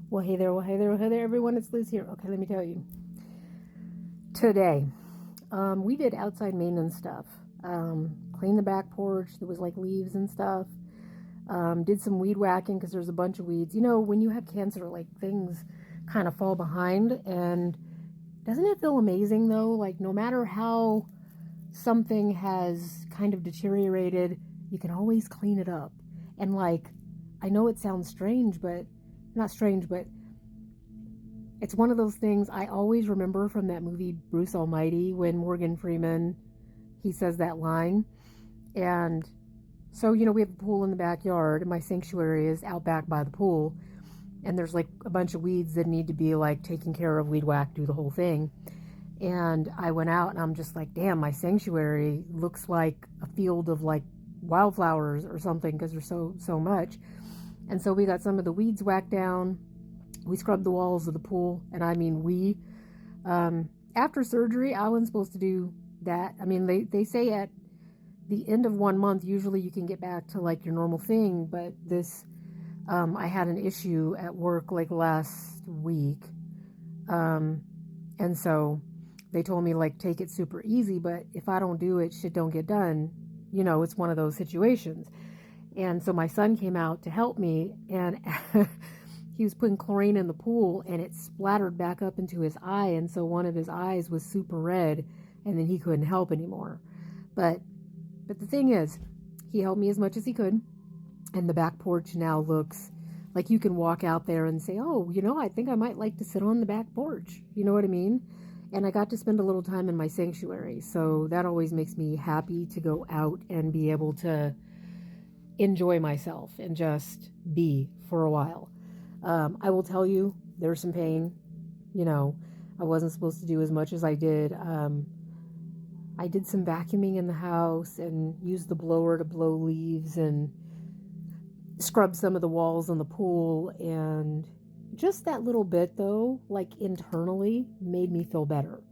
Well, hey there, everyone. It's Liz here. Okay, let me tell you. Today, we did outside maintenance stuff. Cleaned the back porch. There was like leaves and stuff. Did some weed whacking because there's a bunch of weeds. You know, when you have cancer, like things kind of fall behind. And doesn't it feel amazing though? Like, no matter how something has kind of deteriorated, you can always clean it up. And like, I know it sounds strange, but not strange, but it's one of those things I always remember from that movie Bruce Almighty when Morgan Freeman, he says that line. And so, we have a pool in the backyard and my sanctuary is out back by the pool. And there's like a bunch of weeds that need to be like taken care of, weed whack, do the whole thing. And I went out and I'm just like, damn, my sanctuary looks like a field of like wildflowers or something because there's so much. And so we got some of the weeds whacked down. We scrubbed the walls of the pool, and I mean after surgery, I wasn't supposed to do that. I mean, they say at the end of 1 month, usually you can get back to like your normal thing, but I had an issue at work like last week, and so they told me like take it super easy, but if I don't do it, shit don't get done. It's one of those situations. And so my son came out to help me, and he was putting chlorine in the pool and it splattered back up into his eye. And so one of his eyes was super red and then he couldn't help anymore. But the thing is, he helped me as much as he could. And the back porch now looks like you can walk out there and say, oh, I think I might like to sit on the back porch. You know what I mean? And I got to spend a little time in my sanctuary. So that always makes me happy to go out and be able to enjoy myself and just be for a while. I will tell you, there's some pain. I wasn't supposed to do as much as I did. I did some vacuuming in the house and used the blower to blow leaves and scrub some of the walls in the pool. And just that little bit, though, like internally, made me feel better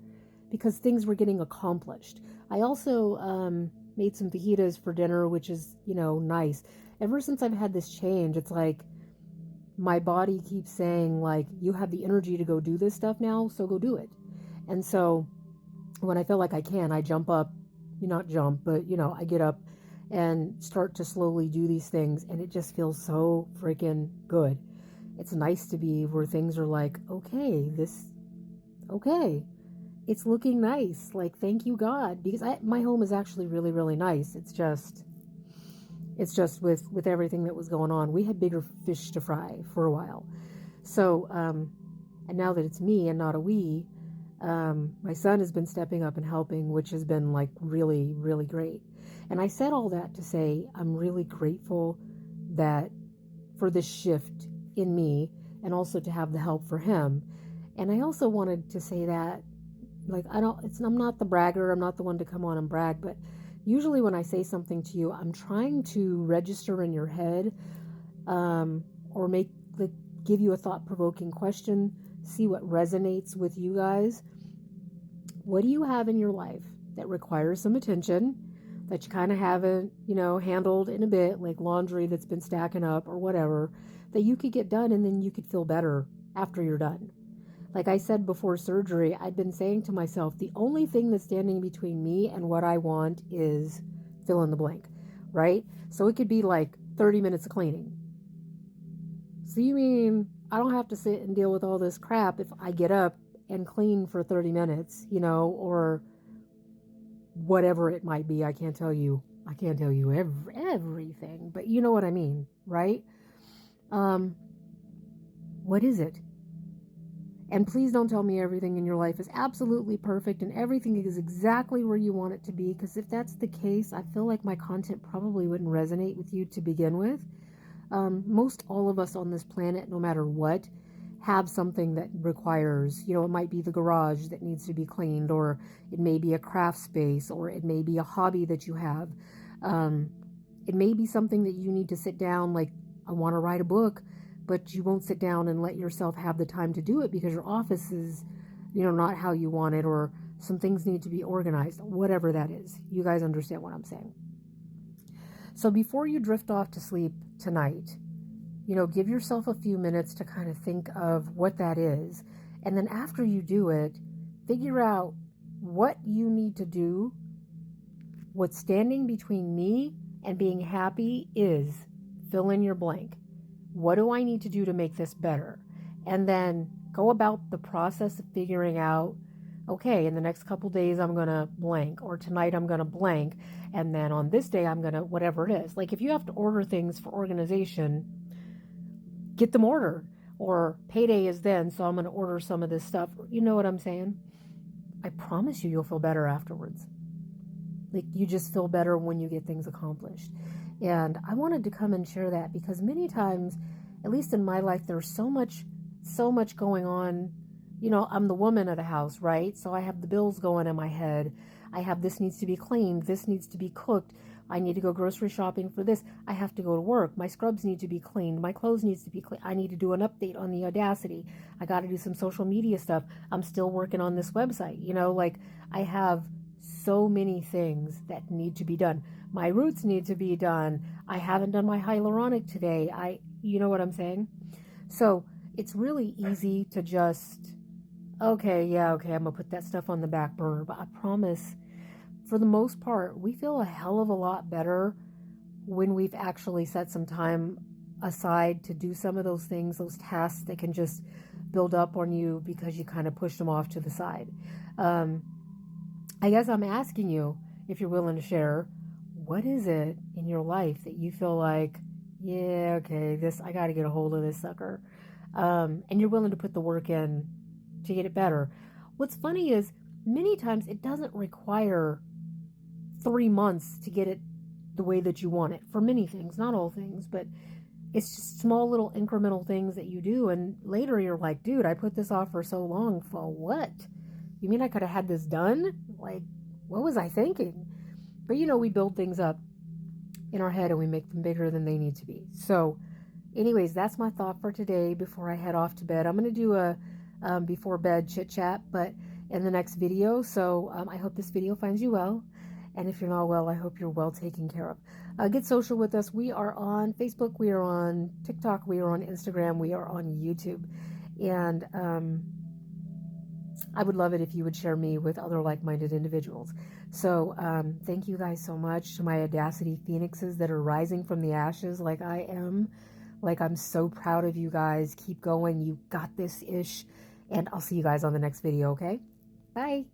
because things were getting accomplished. I also made some fajitas for dinner, which is, nice. Ever since I've had this change, it's like my body keeps saying like, you have the energy to go do this stuff now, so go do it. And so when I feel like I can, I jump up, not jump, but I get up and start to slowly do these things, and it just feels so freaking good. It's nice to be where things are like, okay, it's looking nice, like thank you God, because my home is actually really, really nice. It's just with everything that was going on, we had bigger fish to fry for a while. So, and now that it's me and not a we, my son has been stepping up and helping, which has been like really, really great. And I said all that to say I'm really grateful that for this shift in me and also to have the help for him. And I also wanted to say that, like, I'm not the bragger. I'm not the one to come on and brag, but usually when I say something to you, I'm trying to register in your head, or give you a thought-provoking question, see what resonates with you guys. What do you have in your life that requires some attention, that you kind of haven't, handled in a bit, like laundry that's been stacking up or whatever, that you could get done and then you could feel better after you're done? Like I said before surgery, I'd been saying to myself, the only thing that's standing between me and what I want is fill in the blank, right? So it could be like 30 minutes of cleaning. So you mean I don't have to sit and deal with all this crap if I get up and clean for 30 minutes, or whatever it might be. I can't tell you everything, but you know what I mean, right? What is it? And please don't tell me everything in your life is absolutely perfect and everything is exactly where you want it to be, because if that's the case, I feel like my content probably wouldn't resonate with you to begin with. Most all of us on this planet, no matter what, have something that requires, it might be the garage that needs to be cleaned, or it may be a craft space, or it may be a hobby that you have. It may be something that you need to sit down, like I want to write a book, but you won't sit down and let yourself have the time to do it because your office is, not how you want it, or some things need to be organized, whatever that is. You guys understand what I'm saying. So before you drift off to sleep tonight, give yourself a few minutes to kind of think of what that is. And then after you do it, figure out what you need to do. What's standing between me and being happy is fill in your blank. What do I need to do to make this better? And then go about the process of figuring out, okay, in the next couple days, I'm going to blank, or tonight I'm going to blank. And then on this day, I'm going to whatever it is. Like if you have to order things for organization, get them ordered. Or payday is then, so I'm going to order some of this stuff. You know what I'm saying? I promise you, you'll feel better afterwards. Like you just feel better when you get things accomplished. And I wanted to come and share that because many times, at least in my life, there's so much going on. I'm the woman of the house, right? So I have the bills going in my head. I have this needs to be cleaned. This needs to be cooked. I need to go grocery shopping for this. I have to go to work. My scrubs need to be cleaned. My clothes needs to be cleaned. I need to do an update on the Audacity. I got to do some social media stuff. I'm still working on this website. Like I have so many things that need to be done. My roots need to be done. I haven't done my hyaluronic today. You know what I'm saying? So it's really easy to just, okay, I'm gonna put that stuff on the back burner. But I promise, for the most part, we feel a hell of a lot better when we've actually set some time aside to do some of those things, those tasks that can just build up on you because you kind of pushed them off to the side. I guess I'm asking you, if you're willing to share, what is it in your life that you feel like, yeah, okay, I got to get a hold of this sucker. And you're willing to put the work in to get it better. What's funny is many times it doesn't require 3 months to get it the way that you want it for many things, not all things, but it's just small little incremental things that you do. And later you're like, dude, I put this off for so long for what? You mean I could have had this done? Like, what was I thinking? But we build things up in our head and we make them bigger than they need to be. So anyways, that's my thought for today before I head off to bed. I'm going to do a before bed chit chat, but in the next video. So I hope this video finds you well. And if you're not well, I hope you're well taken care of. Get social with us. We are on Facebook. We are on TikTok. We are on Instagram. We are on YouTube. And I would love it if you would share me with other like-minded individuals. So thank you guys so much to my Audacity Phoenixes that are rising from the ashes like I am. Like, I'm so proud of you guys. Keep going. You got this-ish. And I'll see you guys on the next video, okay? Bye.